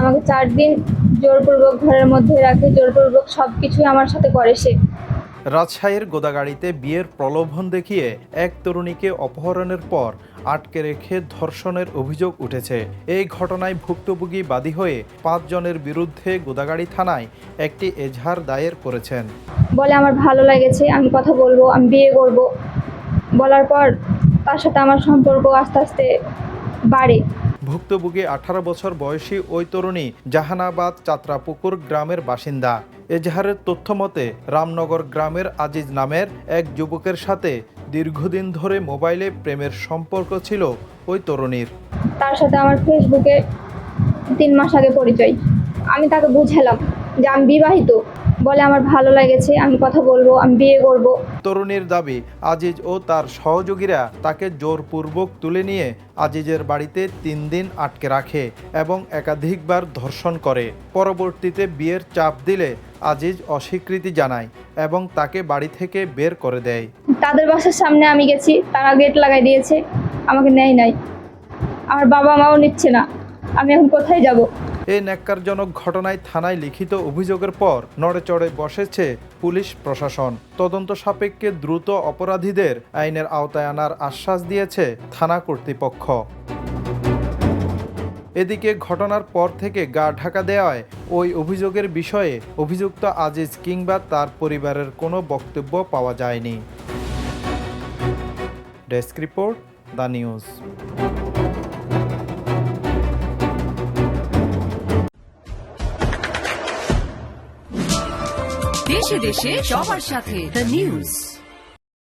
আমাকে ৪ দিন জোরপূর্বক ঘরের মধ্যে রাখে, জোরপূর্বক সবকিছুই আমার সাথে করে সে। রাজশাহীর গোদাগাড়ীতে বিয়ের প্রলোভন দেখিয়ে এক তরুণীকে অপহরণের পর আটকে রেখে ধর্ষণের অভিযোগ উঠেছে। এই ঘটনায় ভুক্তভোগী বাদী হয়ে ৫ জনের বিরুদ্ধে গোদাগাড়ী থানায় একটি এজাহার দায়ের করেছেন। বলে আমার ভালো লেগেছে, আমি কথা বলবো, আমি বিয়ে করব। বলার পর তার সাথে আমার সম্পর্ক আস্তে আস্তে বাড়ে। ভুক্তভোগী ১৮ বছর বয়সী ওই তরুণী জাহানাবাদ চাত্রাপুকুর গ্রামের বাসিন্দা। এজাহারের তথ্য মতে রামনগর গ্রামের আজিজ নামের এক যুবকের সাথে দীর্ঘদিন ধরে মোবাইলে প্রেমের সম্পর্ক ছিল ওই তরুণীর। তার সাথে আমার ফেসবুকে ৩ মাস আগে পরিচয়। আমি তাকে বুঝালাম যে আমি বিবাহিত। বলে আমার ভালো লেগেছে, আমি কথা বলবো, আমি বিয়ে করব। তরুণীর দাবি, আজিজ ও তার সহযোগীরা তাকে জোরপূর্বক তুলে নিয়ে আজিজের বাড়িতে ৩ দিন আটকে রাখে এবং একাধিকবার ধর্ষণ করে। পরবর্তীতে বিয়ের চাপ দিলে আজিজ অস্বীকৃতি জানায় এবং তাকে বাড়ি থেকে বের করে দেয়। তাদের বাসার সামনে আমি গেছি, তারা গেট লাগাই দিয়েছে, আমাকে নেয় নাই। আমার বাবা মাও নিচ্ছে না, আমি এখন কোথায় যাব? এই ন্যাক্কারজনক ঘটনায় থানায় লিখিত অভিযোগের পর নড়েচড়ে বসেছে পুলিশ প্রশাসন। তদন্ত সাপেক্ষে দ্রুত অপরাধীদের আইনের আওতায় আনার আশ্বাস দিয়েছে থানা কর্তৃপক্ষ। এদিকে ঘটনার পর থেকে গা ঢাকা দেওয়ায় ওই অভিযোগের বিষয়ে অভিযুক্ত আজিজ কিংবা তার পরিবারের কোনো বক্তব্য পাওয়া যায়নি। Desk report, the news. দেশে দেশে সবার সাথে দ্য নিউজ।